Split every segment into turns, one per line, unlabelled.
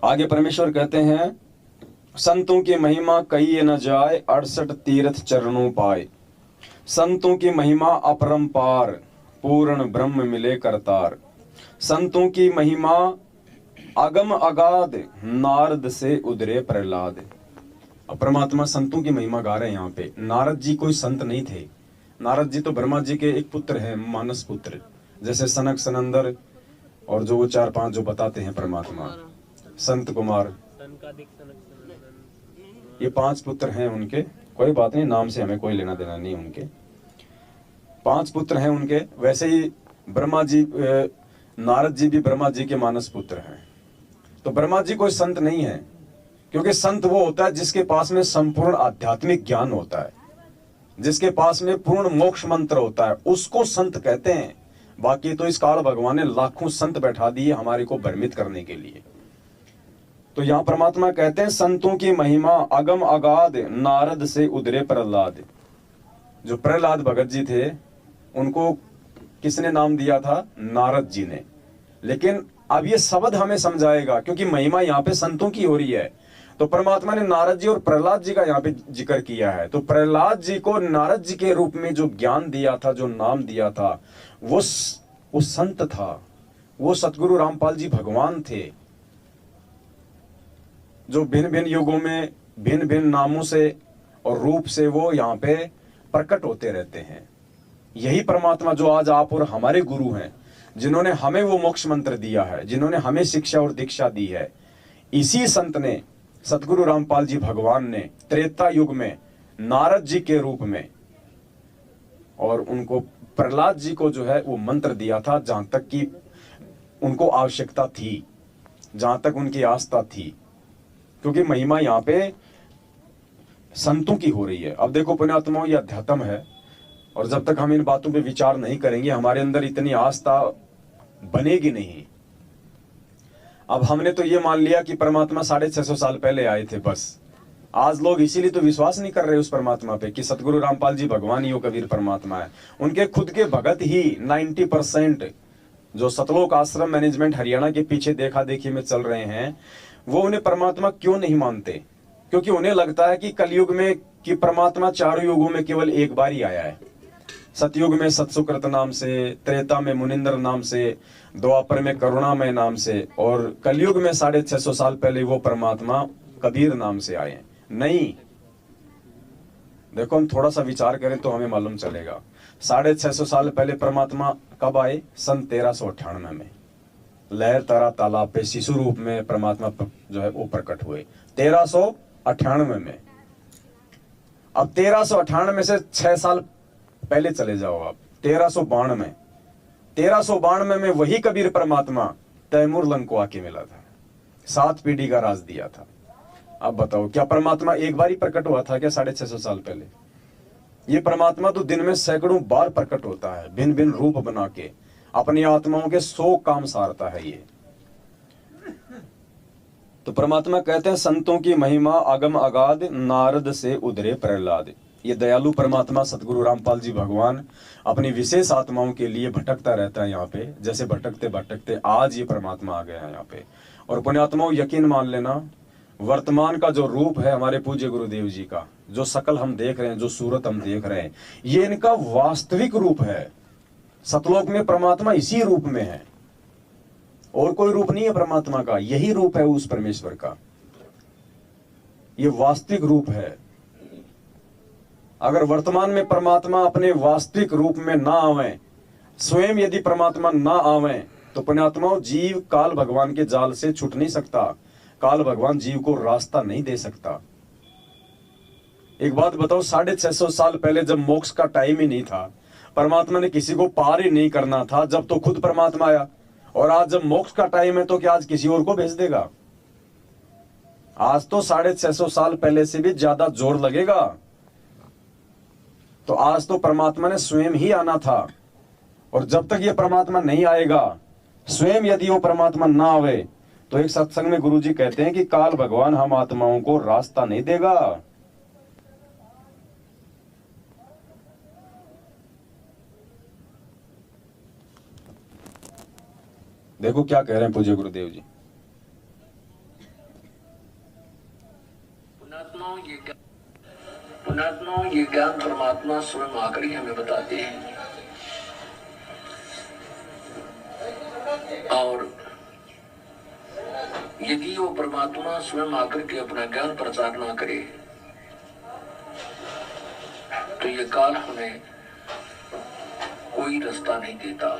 आगे परमेश्वर कहते हैं, संतों की महिमा कही न जाए, 68 तीर्थ चरणों पाए। संतों की महिमा अपरंपार, पूर्ण ब्रह्म मिले करतार। संतों की महिमा अगम अगाध, नारद से उदरे प्रहलाद। अब परमात्मा संतों की महिमा गा रहे हैं यहाँ पे। नारद जी कोई संत नहीं थे। नारद जी तो ब्रह्मा जी के एक पुत्र हैं, मानस पुत्र, जैसे सनक सनंदर और जो वो 4-5 जो बताते हैं परमात्मा, संत कुमार, ये 5 पुत्र हैं उनके। कोई बात नहीं, नाम से हमें कोई लेना देना नहीं उनके। 5 पुत्र हैं उनके। वैसे ही ब्रह्मा जी, नारद जी भी ब्रह्मा जी के मानस पुत्र हैं। तो ब्रह्मा जी कोई संत नहीं है, क्योंकि संत वो होता है जिसके पास में संपूर्ण आध्यात्मिक ज्ञान होता है, जिसके पास में पूर्ण मोक्ष मंत्र होता है, उसको संत कहते हैं। बाकी तो इस काल भगवान ने लाखों संत बैठा दिए हमारे को भ्रमित करने के लिए। तो यहां परमात्मा कहते हैं, संतों की महिमा अगम अगाध, नारद से उदरे प्रहलाद। जो प्रहलाद भगत जी थे, उनको किसने नाम दिया था? नारद जी ने। लेकिन अब ये शब्द हमें समझाएगा, क्योंकि महिमा यहाँ पे संतों की हो रही है। तो परमात्मा ने नारद जी और प्रहलाद जी का यहाँ पे जिक्र किया है। तो प्रहलाद जी को नारद जी के रूप में जो ज्ञान दिया था, जो नाम दिया था, वो संत था। वो सतगुरु रामपाल जी भगवान थे, जो भिन्न भिन्न युगों में भिन्न भिन्न नामों से और रूप से वो यहाँ पे प्रकट होते रहते हैं। यही परमात्मा जो आज आप और हमारे गुरु हैं, जिन्होंने हमें वो मोक्ष मंत्र दिया है, जिन्होंने हमें शिक्षा और दीक्षा दी है, इसी संत ने, सतगुरु रामपाल जी भगवान ने त्रेता युग में नारद जी के रूप में और उनको प्रहलाद जी को जो है वो मंत्र दिया था, जहां तक कि उनको आवश्यकता थी, जहां तक उनकी आस्था थी। क्योंकि महिमा यहाँ पे संतों की हो रही है। अब देखो पुण्यात्माओं, ये अध्यात्म है, और जब तक हम इन बातों पे विचार नहीं करेंगे, हमारे अंदर इतनी आस्था बनेगी नहीं। अब हमने तो ये मान लिया कि परमात्मा 650 साल पहले आए थे, बस। आज लोग इसीलिए तो विश्वास नहीं कर रहे उस परमात्मा पे कि सतगुरु रामपाल जी भगवान ही वो कबीर परमात्मा है। उनके खुद के भगत ही 90% जो सतलोक आश्रम मैनेजमेंट हरियाणा के पीछे देखा देखी में चल रहे हैं, वो उन्हें परमात्मा क्यों नहीं मानते? क्योंकि उन्हें लगता है कि कलयुग में कि परमात्मा 4 युगों में केवल एक बार ही आया है। सतयुग में सतसुकृत नाम से, त्रेता में मुनिंद्र नाम से, द्वापर में करुणामय नाम से, और कलयुग में 650 साल पहले वो परमात्मा कबीर नाम से आए हैं। नहीं, देखो हम थोड़ा सा विचार करें तो हमें मालूम चलेगा। 650 साल पहले परमात्मा कब आए? सन 1398 में लहर तारा तालाब पे शिशु रूप में परमात्मा जो है वो प्रकट हुए 1398 में। अब 1398 से 6 साल पहले चले जाओ आप, 1392। 1392 में वही कबीर परमात्मा तैमूर लंग को आके मिला था, 7 पीढ़ी का राज दिया था। अब बताओ, क्या परमात्मा एक बार ही प्रकट हुआ था क्या 650 साल पहले? ये परमात्मा तो दिन में सैकड़ों बार प्रकट होता है, भिन्न भिन्न रूप बना के अपनी आत्माओं के 100 काम सारता है ये। तो परमात्मा कहते हैं, संतों की महिमा अगम अगाध, नारद से उदरे प्रहलाद। ये दयालु परमात्मा सतगुरु रामपाल जी भगवान अपनी विशेष आत्माओं के लिए भटकता रहता है यहाँ पे। जैसे भटकते भटकते आज ये परमात्मा आ गया है यहाँ पे। और पुण्यात्माओं, यकीन मान लेना, वर्तमान का जो रूप है हमारे पूज्य गुरुदेव जी का, जो शकल हम देख रहे हैं, जो सूरत हम देख रहे हैं, ये इनका वास्तविक रूप है। सतलोक में परमात्मा इसी रूप में है, और कोई रूप नहीं है परमात्मा का, यही रूप है उस परमेश्वर का। ये वास्तविक रूप है। अगर वर्तमान में परमात्मा अपने वास्तविक रूप में ना आवे, स्वयं यदि परमात्मा ना आवे, तो पुण्यात्माओं, जीव काल भगवान के जाल से छूट नहीं सकता। काल भगवान जीव को रास्ता नहीं दे सकता। एक बात बताओ, 650 साल पहले जब मोक्ष का टाइम ही नहीं था, परमात्मा ने किसी को पार ही नहीं करना था, जब तो खुद परमात्मा आया। और आज जब मोक्ष का टाइम है तो क्या आज किसी और को भेज देगा? आज तो 650 साल पहले से भी ज्यादा जोर लगेगा। तो आज तो परमात्मा ने स्वयं ही आना था, और जब तक ये परमात्मा नहीं आएगा, स्वयं यदि वो परमात्मा ना आवे, तो एक सत्संग में गुरुजी कहते हैं कि काल भगवान हम आत्माओं को रास्ता नहीं देगा। देखो क्या कह रहे हैं पूज्य गुरुदेव जी।
पुण्यात्माओं ये ज्ञान परमात्मा स्वयं आकर ही हमें बताते हैं। और यदि वो परमात्मा स्वयं आकर के अपना ज्ञान प्रचार ना करे तो ये काल हमें कोई रास्ता नहीं देता।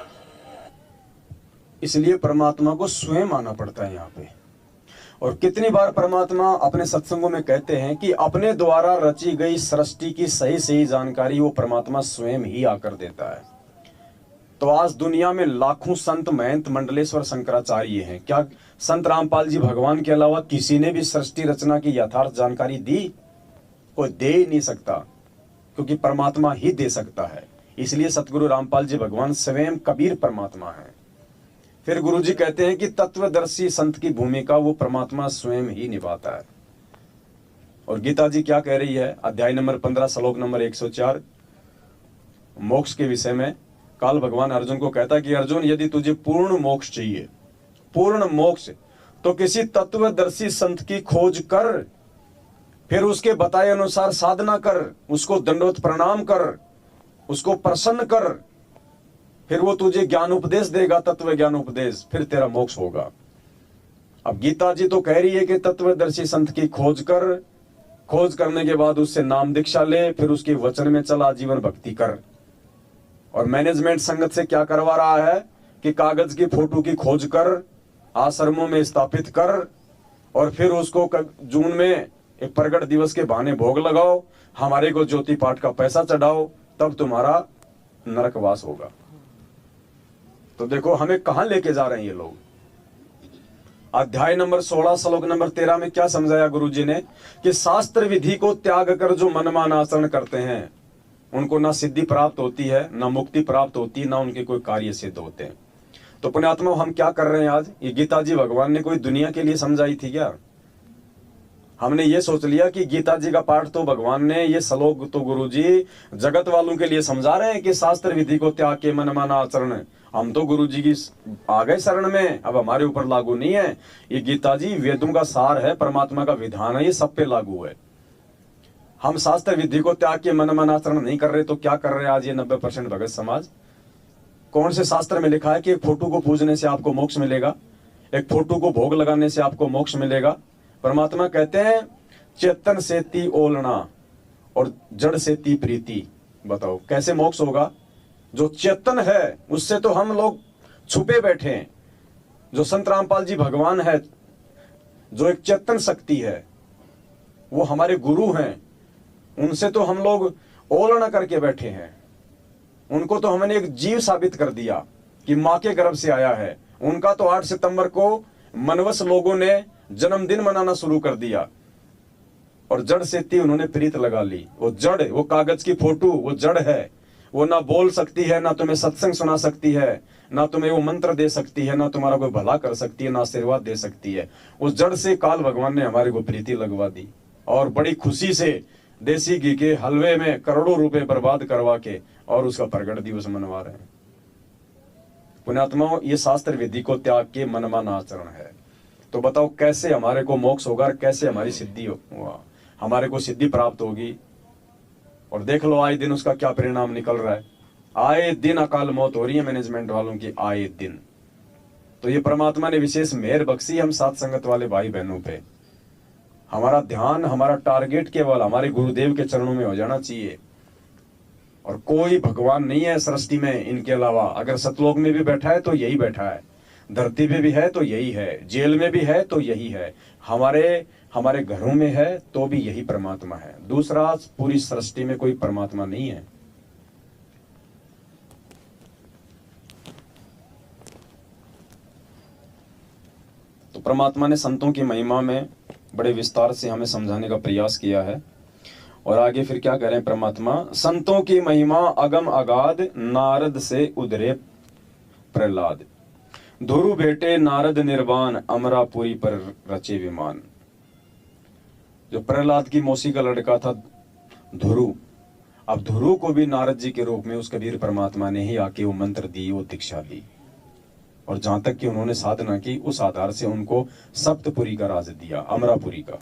इसलिए परमात्मा को स्वयं आना पड़ता है यहाँ पे। और कितनी बार परमात्मा अपने सत्संगों में कहते हैं कि अपने द्वारा रची गई सृष्टि की सही सही जानकारी वो परमात्मा स्वयं ही आकर देता है। तो आज दुनिया में लाखों संत, महंत, मंडलेश्वर, शंकराचार्य हैं। क्या संत रामपाल जी भगवान के अलावा किसी ने भी सृष्टि रचना की यथार्थ जानकारी दी? कोई दे ही नहीं सकता, क्योंकि परमात्मा ही दे सकता है। इसलिए सतगुरु रामपाल जी भगवान स्वयं कबीर परमात्मा है। फिर गुरु जी कहते हैं कि तत्वदर्शी संत की भूमिका वो परमात्मा स्वयं ही निभाता है। और गीता जी क्या कह रही है? अध्याय नंबर 15 श्लोक नंबर 104 मोक्ष के विषय में काल भगवान अर्जुन को कहता है कि अर्जुन, यदि तुझे पूर्ण मोक्ष चाहिए, पूर्ण मोक्ष, तो किसी तत्वदर्शी संत की खोज कर, फिर उसके बताए अनुसार साधना कर, उसको दंडवत प्रणाम कर, उसको प्रसन्न कर, फिर वो तुझे ज्ञान उपदेश देगा, तत्व ज्ञान उपदेश, फिर तेरा मोक्ष होगा। अब गीता जी तो कह रही है कि तत्वदर्शी संत की खोज कर, खोज करने के बाद उससे नाम दीक्षा ले, फिर उसके वचन में चला, जीवन भक्ति कर। और मैनेजमेंट संगत से क्या करवा रहा है कि कागज की फोटो की खोज कर, आश्रमों में स्थापित कर, और फिर उसको जून में एक प्रगट दिवस के बहाने भोग लगाओ, हमारे को ज्योति पाठ का पैसा चढ़ाओ, तब तुम्हारा नरकवास होगा। तो देखो हमें कहां लेके जा रहे हैं ये लोग। अध्याय नंबर 16 श्लोक नंबर 13 में क्या समझाया गुरु जी ने कि शास्त्र विधि को त्याग कर जो मनमान आचरण करते हैं उनको ना सिद्धि प्राप्त होती है, ना मुक्ति प्राप्त होती है, ना उनके कोई कार्य सिद्ध होते हैं। तो पुण्यात्मा हम क्या कर रहे हैं आज? ये गीता जी भगवान ने कोई दुनिया के लिए समझाई थी क्या? हमने ये सोच लिया कि गीता जी का पाठ तो भगवान ने, ये श्लोक तो गुरु जी जगत वालों के लिए समझा रहे हैं कि शास्त्र विधि को त्याग के मनमाना आचरण। हम तो गुरु जी की आ गए शरण में, अब हमारे ऊपर लागू नहीं है। ये गीता जी वेदों का सार है, परमात्मा का विधान है, ये सब पे लागू है। हम शास्त्र विधि को त्याग के मनमाना आचरण नहीं कर रहे तो क्या कर रहे हैं आज ये 90% भगत समाज? कौन से शास्त्र में लिखा है कि एक फोटो को पूजने से आपको मोक्ष मिलेगा, एक फोटो को भोग लगाने से आपको मोक्ष मिलेगा? परमात्मा कहते हैं चेतन से ती ओलना और जड़ से ती प्रीति। बताओ कैसे मोक्ष होगा? जो चेतन है उससे तो हम लोग छुपे बैठे हैं। जो संत रामपाल जी भगवान है, जो एक चेतन शक्ति है, वो हमारे गुरु हैं, उनसे तो हम लोग ओलना करके बैठे हैं। उनको तो हमने एक जीव साबित कर दिया कि मां के गर्भ से आया है। उनका तो 8 सितंबर को मनवस लोगों ने जन्मदिन मनाना शुरू कर दिया और जड़ से ती उन्होंने प्रीत लगा ली। वो जड़, वो कागज की फोटो, वो जड़ है। वो ना बोल सकती है, ना तुम्हें सत्संग सुना सकती है, ना तुम्हें वो मंत्र दे सकती है, ना तुम्हारा कोई भला कर सकती है, ना आशीर्वाद दे सकती है। उस जड़ से काल भगवान ने हमारे को प्रीति लगवा दी और बड़ी खुशी से देसी घी के हलवे में करोड़ों रुपए बर्बाद करवा के और उसका प्रगट दिवस मनवा रहे हैं। पुण्यात्माओं, ये शास्त्र विधि को त्याग के मनमाना आचरण है। तो बताओ कैसे हमारे को मोक्ष होगा, कैसे हमारी सिद्धि होगा, हमारे को सिद्धि प्राप्त होगी? और देख लो आए दिन उसका क्या परिणाम निकल रहा है। आए दिन अकाल मौत हो रही है मैनेजमेंट वालों की, आए दिन। तो ये परमात्मा ने विशेष मेहर बख्शी हम साथ संगत वाले भाई बहनों पे। हमारा ध्यान, हमारा टारगेट केवल हमारे गुरुदेव के चरणों में हो जाना चाहिए। और कोई भगवान नहीं है सृष्टि में इनके अलावा। अगर सतलोक में भी बैठा है तो यही बैठा है, धरती पे भी है तो यही है, जेल में भी है तो यही है, हमारे घरों में है तो भी यही परमात्मा है। दूसरा पूरी सृष्टि में कोई परमात्मा नहीं है। तो परमात्मा ने संतों की महिमा में बड़े विस्तार से हमें समझाने का प्रयास किया है। और आगे फिर क्या कह रहे हैं परमात्मा? संतों की महिमा अगम अगाध, नारद से उधरे प्रहलाद। ध्रुव भेटे नारद निर्वाण, अमरापुरी पर रचे विमान। जो प्रहलाद की मौसी का लड़का था ध्रुव, अब ध्रुव को भी नारद जी के रूप में उस कबीर परमात्मा ने ही आके वो मंत्र दी, वो दीक्षा दी। और जहां तक कि उन्होंने साधना की, उस आधार से उनको सप्तपुरी का राज दिया, अमरापुरी का।